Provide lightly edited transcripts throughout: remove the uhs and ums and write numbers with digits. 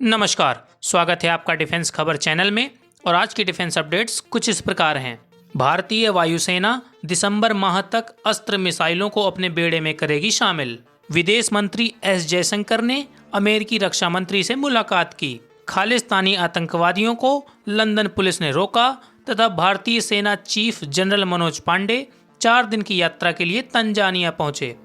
नमस्कार, स्वागत है आपका डिफेंस खबर चैनल में। और आज की डिफेंस अपडेट्स कुछ इस प्रकार हैं। भारतीय वायुसेना दिसंबर माह तक अस्त्र मिसाइलों को अपने बेड़े में करेगी शामिल। विदेश मंत्री एस जयशंकर ने अमेरिकी रक्षा मंत्री से मुलाकात की। खालिस्तानी आतंकवादियों को लंदन पुलिस ने रोका तथा भारतीय सेना चीफ जनरल मनोज पांडे 4 दिन की यात्रा के लिए तंजानिया पहुंचे।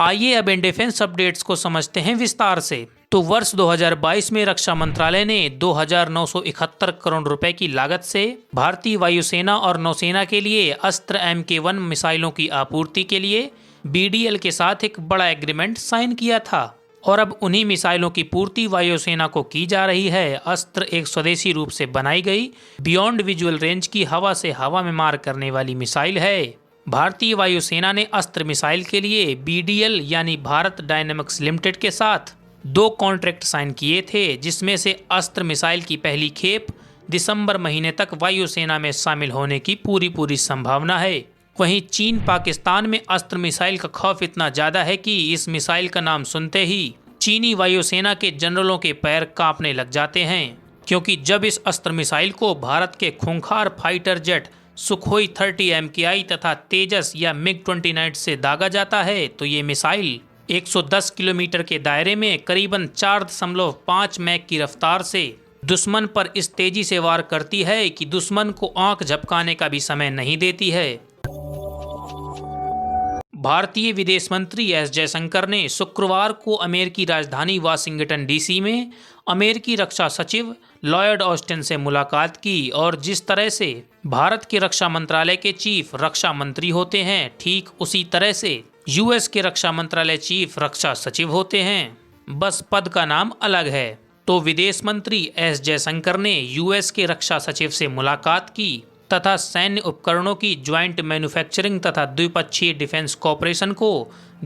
आइए अब इन डिफेंस अपडेट्स को समझते हैं विस्तार से। तो वर्ष 2022 में रक्षा मंत्रालय ने 2,971 करोड़ रुपए की लागत से भारतीय वायुसेना और नौसेना के लिए अस्त्र MK1 मिसाइलों की आपूर्ति के लिए BDL के साथ एक बड़ा एग्रीमेंट साइन किया था। और अब उन्हीं मिसाइलों की पूर्ति वायुसेना को की जा रही है। अस्त्र एक स्वदेशी रूप से बनाई गई बियॉन्ड विजुअल रेंज की हवा से हवा में मार करने वाली मिसाइल है। भारतीय वायुसेना ने अस्त्र मिसाइल के लिए BDL यानी भारत डायनेमिक्स लिमिटेड के साथ 2 कॉन्ट्रैक्ट साइन किए थे, जिसमें से अस्त्र मिसाइल की पहली खेप दिसंबर महीने तक वायुसेना में शामिल होने की पूरी संभावना है। वहीं चीन पाकिस्तान में अस्त्र मिसाइल का खौफ इतना ज़्यादा है कि इस मिसाइल का नाम सुनते ही चीनी वायुसेना के जनरलों के पैर कांपने लग जाते हैं, क्योंकि जब इस अस्त्र मिसाइल को भारत के खूंखार फाइटर जेट सुखोई 30 MKI तथा तेजस या MiG-29 से दागा जाता है तो ये मिसाइल 110 किलोमीटर के दायरे में करीबन 4.5 मैक की रफ्तार से दुश्मन पर इस तेजी से वार करती है कि दुश्मन को आंख झपकाने का भी समय नहीं देती है। भारतीय विदेश मंत्री एस जयशंकर ने शुक्रवार को अमेरिकी राजधानी वाशिंगटन DC में अमेरिकी रक्षा सचिव लॉयड ऑस्टिन से मुलाकात की। और जिस तरह से भारत के रक्षा मंत्रालय के चीफ रक्षा मंत्री होते हैं, ठीक उसी तरह से US के रक्षा मंत्रालय चीफ रक्षा सचिव होते हैं, बस पद का नाम अलग है। तो विदेश मंत्री एस जयशंकर ने US के रक्षा सचिव से मुलाकात की तथा सैन्य उपकरणों की ज्वाइंट मैन्युफैक्चरिंग तथा द्विपक्षीय डिफेंस कॉपरेशन को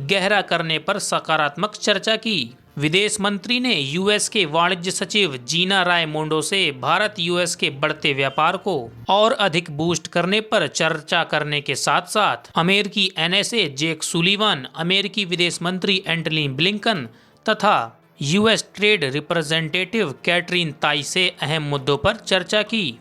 गहरा करने पर सकारात्मक चर्चा की। विदेश मंत्री ने US के वाणिज्य सचिव जीना रायमोंडो से भारत US के बढ़ते व्यापार को और अधिक बूस्ट करने पर चर्चा करने के साथ साथ अमेरिकी NSA जेक सुलिवान, अमेरिकी विदेश मंत्री एंटनी ब्लिंकन तथा US ट्रेड रिप्रेजेंटेटिव कैटरीन ताई से अहम मुद्दों पर चर्चा की।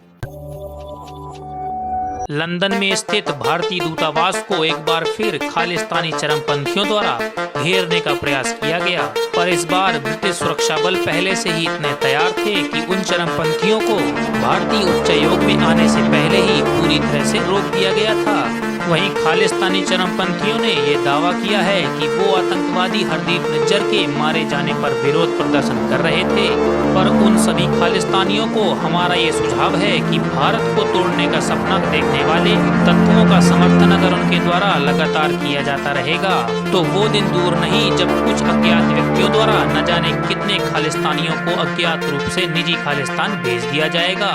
लंदन में स्थित भारतीय दूतावास को एक बार फिर खालिस्तानी चरमपंथियों द्वारा घेरने का प्रयास किया गया, पर इस बार ब्रिटिश सुरक्षा बल पहले से ही इतने तैयार थे कि उन चरमपंथियों को भारतीय उच्चायोग में आने से पहले ही पूरी तरह से रोक दिया गया था। वहीं खालिस्तानी चरमपंथियों ने ये दावा किया है कि वो आतंकवादी हरदीप निज्जर के मारे जाने पर विरोध प्रदर्शन कर रहे थे। पर उन सभी खालिस्तानियों को हमारा ये सुझाव है कि भारत को तोड़ने का सपना देखने वाले तत्वों का समर्थन अगर उनके द्वारा लगातार किया जाता रहेगा तो वो दिन दूर नहीं जब कुछ अज्ञात व्यक्तियों द्वारा न जाने कितने खालिस्तानियों को अज्ञात रूप से निजी खालिस्तान भेज दिया जाएगा।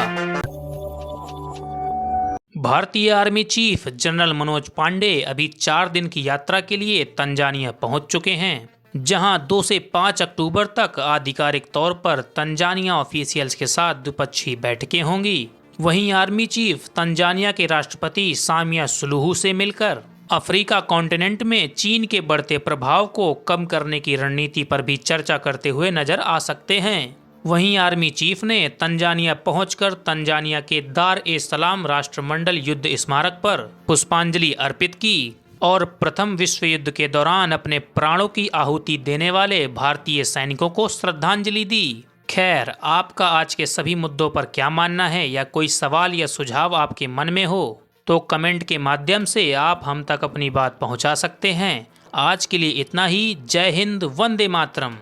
भारतीय army chief general Manoj Pande अभी 4 दिन की यात्रा के लिए तंजानिया पहुंच चुके हैं, जहां 2 से 5 अक्टूबर तक आधिकारिक तौर पर तंजानिया ऑफिशियल्स के साथ द्विपक्षीय बैठकें होंगी। वहीं आर्मी चीफ तंजानिया के राष्ट्रपति सामिया सुलुहू से मिलकर अफ्रीका कॉन्टिनेंट में चीन के बढ़ते प्रभाव को कम करने की रणनीति पर भी चर्चा करते हुए नजर आ सकते हैं। वहीं आर्मी चीफ ने तंजानिया पहुंचकर तंजानिया के दार ए सलाम राष्ट्रमंडल युद्ध स्मारक पर पुष्पांजलि अर्पित की और प्रथम विश्व युद्ध के दौरान अपने प्राणों की आहुति देने वाले भारतीय सैनिकों को श्रद्धांजलि दी। खैर, आपका आज के सभी मुद्दों पर क्या मानना है या कोई सवाल या सुझाव आपके मन में हो तो कमेंट के माध्यम से आप हम तक अपनी बात पहुंचा सकते हैं। आज के लिए इतना ही। जय हिंद, वंदे मातरम।